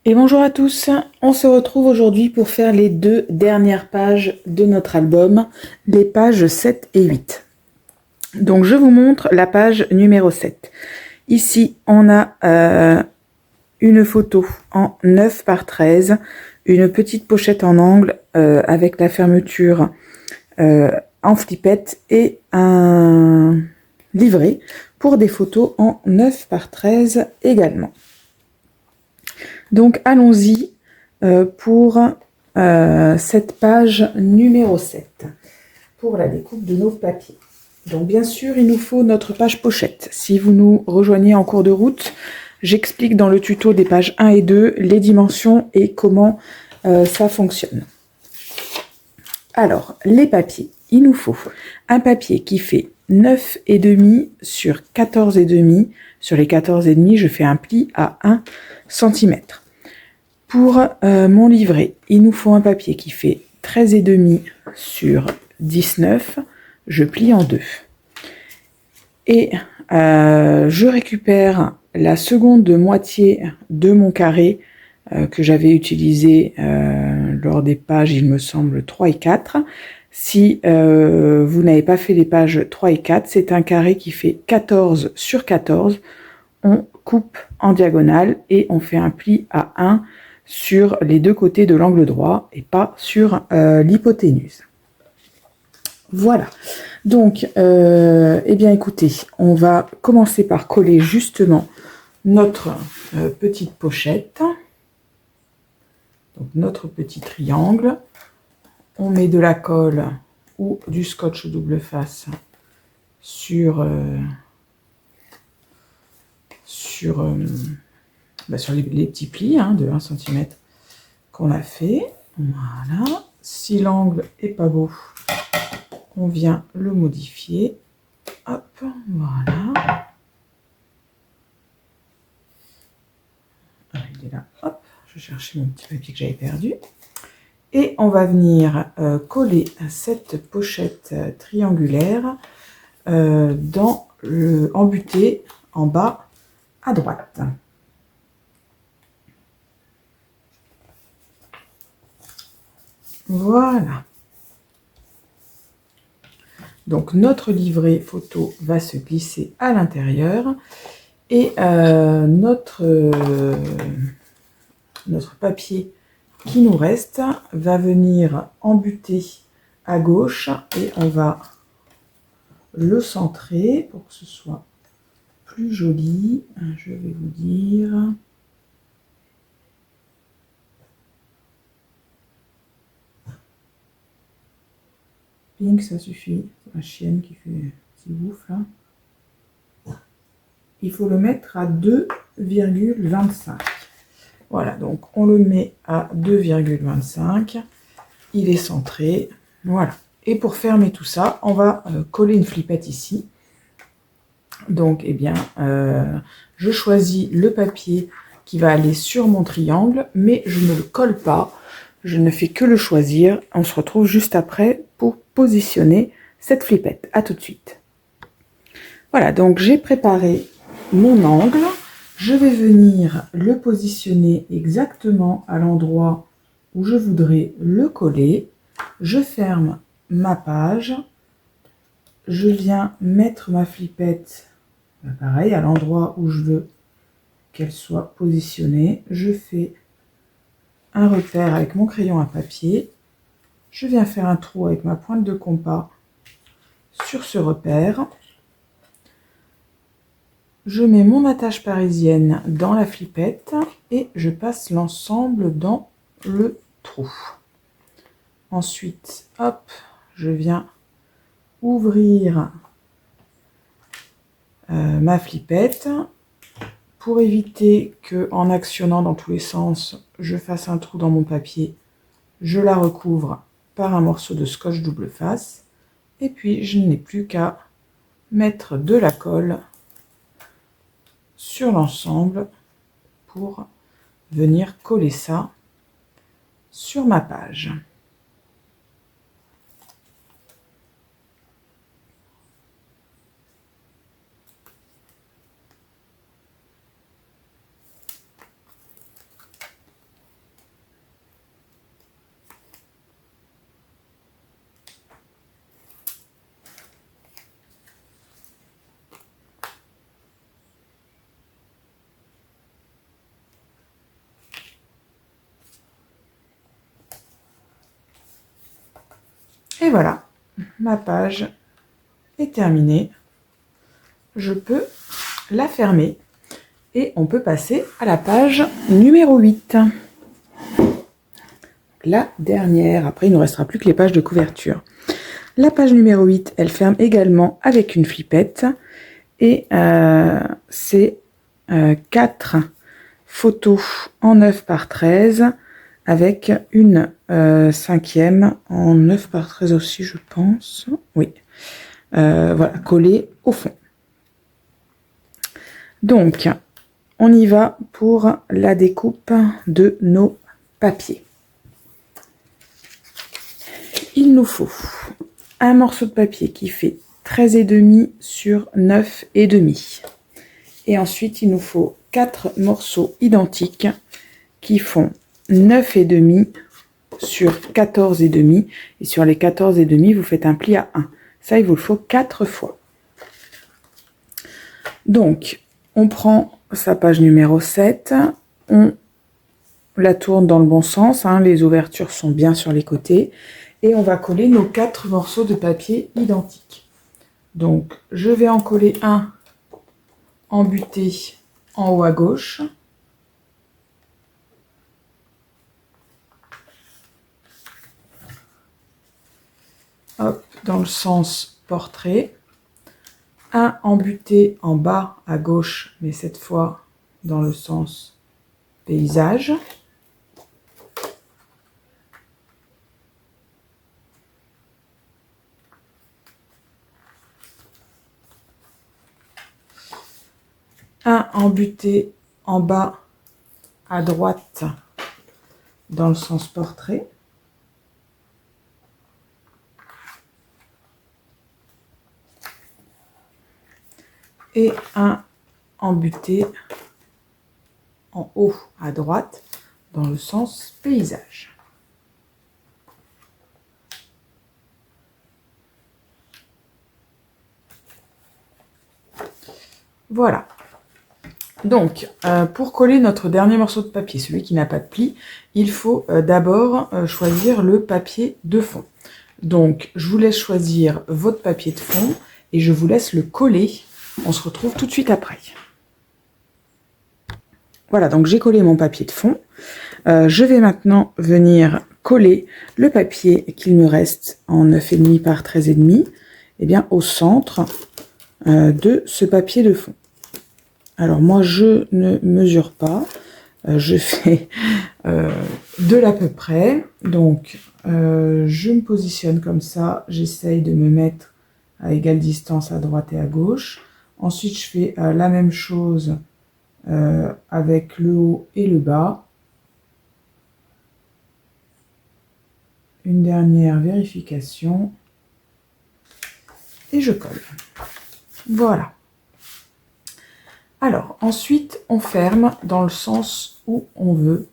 Et bonjour à tous, on se retrouve aujourd'hui pour faire les deux dernières pages de notre album, les pages 7 et 8. Donc je vous montre la page numéro 7. Ici on a une photo en 9 par 13, une petite pochette en angle avec la fermeture en flippette et un livret pour des photos en 9 par 13 également. Donc allons-y pour cette page numéro 7, pour la découpe de nos papiers. Donc bien sûr, il nous faut notre page pochette. Si vous nous rejoignez en cours de route, j'explique dans le tuto des pages 1 et 2 les dimensions et comment ça fonctionne. Alors, les papiers, il nous faut un papier qui fait 9,5 sur 14,5. Sur les 14,5, je fais un pli à 1 cm. Pour mon livret, il nous faut un papier qui fait 13,5 sur 19. Je plie en deux. Et je récupère la seconde moitié de mon carré que j'avais utilisé lors des pages, il me semble, 3 et 4. Si vous n'avez pas fait les pages 3 et 4, c'est un carré qui fait 14 sur 14. On coupe en diagonale et on fait un pli à 1 sur les deux côtés de l'angle droit et pas sur l'hypoténuse. Voilà. Donc, eh bien écoutez, on va commencer par coller justement notre petite pochette. Donc notre petit triangle. On met de la colle ou du scotch double face sur les petits plis de 1 cm qu'on a fait. Voilà. Si l'angle est pas beau, on vient le modifier. Hop, voilà. Ah, il est là. Hop, je cherchais mon petit papier que j'avais perdu. Et on va venir coller cette pochette triangulaire embutée en bas à droite. Voilà. Donc notre livret photo va se glisser à l'intérieur et notre papier qui nous reste va venir embuter à gauche et on va le centrer pour que ce soit plus joli. Je vais vous dire. Pink, ça suffit. C'est la chienne qui fait un petit bouffe là. Il faut le mettre à 2,25. Voilà, donc on le met à 2,25. Il est centré. Voilà. Et pour fermer tout ça, on va coller une flippette ici. Donc, eh bien, je choisis le papier qui va aller sur mon triangle, mais je ne le colle pas. Je ne fais que le choisir. On se retrouve juste après pour positionner cette flippette. À tout de suite. Voilà, donc j'ai préparé mon angle. Je vais venir le positionner exactement à l'endroit où je voudrais le coller. Je ferme ma page. Je viens mettre ma flippette, pareil, à l'endroit où je veux qu'elle soit positionnée. Je fais un repère avec mon crayon à papier. Je viens faire un trou avec ma pointe de compas sur ce repère. Je mets mon attache parisienne dans la flippette et je passe l'ensemble dans le trou. Ensuite, hop, je viens ouvrir ma flippette pour éviter que, en actionnant dans tous les sens, je fasse un trou dans mon papier. Je la recouvre par un morceau de scotch double face et puis je n'ai plus qu'à mettre de la colle sur l'ensemble pour venir coller ça sur ma page. Et voilà, ma page est terminée. Je peux la fermer et on peut passer à la page numéro 8. La dernière, après il ne nous restera plus que les pages de couverture. La page numéro 8, elle ferme également avec une flippette et c'est 4 photos en 9 par 13 avec une 5e en 9 par 13 aussi, je pense. Oui, voilà, collée au fond. Donc, on y va pour la découpe de nos papiers. Il nous faut un morceau de papier qui fait 13,5 sur 9,5. Et ensuite, il nous faut 4 morceaux identiques qui font 9,5 sur 14,5. Et sur les 14,5, vous faites un pli à 1. Ça, il vous le faut 4 fois. Donc, on prend sa page numéro 7. On la tourne dans le bon sens. Les ouvertures sont bien sur les côtés. Et on va coller nos 4 morceaux de papier identiques. Donc, je vais en coller un embuté en haut à gauche. Hop, dans le sens portrait. Un embuté en bas à gauche, mais cette fois dans le sens paysage. Un embuté en bas à droite dans le sens portrait. Et un embuté en haut à droite dans le sens paysage. Voilà. Donc, pour coller notre dernier morceau de papier, celui qui n'a pas de pli, il faut d'abord choisir le papier de fond. Donc, je vous laisse choisir votre papier de fond et je vous laisse le coller. On se retrouve tout de suite après. Voilà, donc j'ai collé mon papier de fond. Je vais maintenant venir coller le papier qu'il me reste en 9,5 par 13,5 eh bien, au centre de ce papier de fond. Alors moi, je ne mesure pas. Je fais de l'à peu près. Donc, je me positionne comme ça. J'essaye de me mettre à égale distance à droite et à gauche. Ensuite, je fais la même chose avec le haut et le bas. Une dernière vérification. Et je colle. Voilà. Alors, ensuite, on ferme dans le sens où on veut.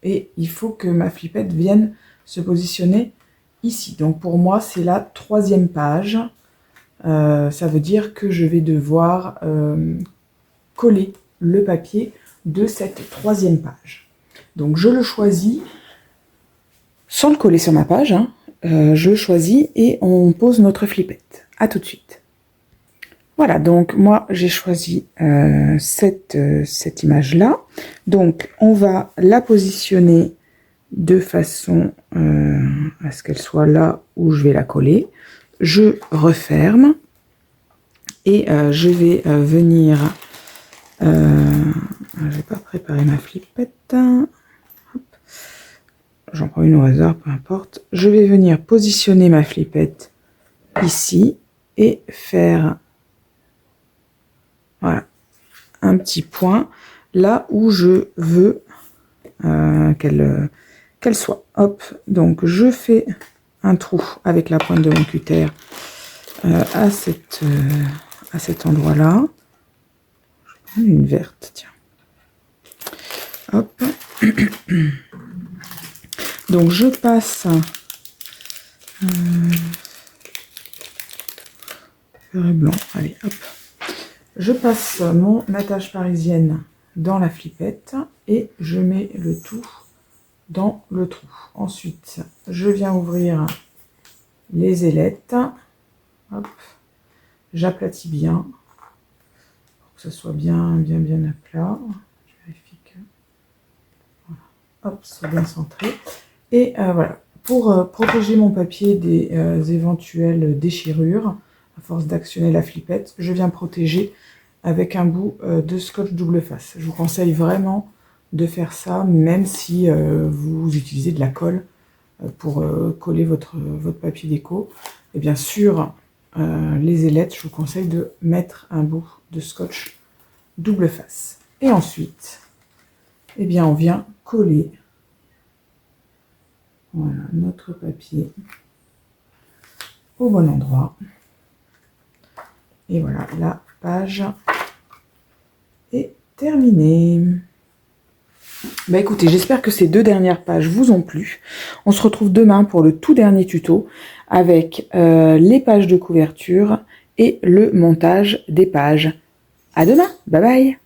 Et il faut que ma flippette vienne se positionner ici. Donc, pour moi, c'est la 3e page. Ça veut dire que je vais devoir coller le papier de cette 3e page. Donc, je le choisis sans le coller sur ma page. Je le choisis et on pose notre flippette. À tout de suite. Voilà, donc moi j'ai choisi cette image-là. Donc on va la positionner de façon à ce qu'elle soit là où je vais la coller. Je referme et je vais venir... je n'ai pas préparé ma flippette. J'en prends une au hasard, peu importe. Je vais venir positionner ma flippette ici et faire... Voilà, un petit point là où je veux qu'elle soit. Hop, donc je fais un trou avec la pointe de mon cutter à cet endroit-là. Je vais prendre une verte, tiens. Hop. Donc je passe vert et blanc. Allez, hop. Je passe mon attache parisienne dans la flippette et je mets le tout dans le trou. Ensuite, je viens ouvrir les ailettes. Hop. J'aplatis bien pour que ça soit bien à plat. Je vérifie que voilà. Hop, c'est bien centré. Et voilà, pour protéger mon papier des éventuelles déchirures, à force d'actionner la flippette, je viens protéger avec un bout de scotch double face. Je vous conseille vraiment de faire ça, même si vous utilisez de la colle pour coller votre papier déco. Et bien sûr, les ailettes, je vous conseille de mettre un bout de scotch double face. Et ensuite, eh bien, on vient coller voilà, notre papier au bon endroit. Et voilà, la page est terminée. Bah écoutez, j'espère que ces 2 dernières pages vous ont plu. On se retrouve demain pour le tout dernier tuto avec les pages de couverture et le montage des pages. À demain, bye bye!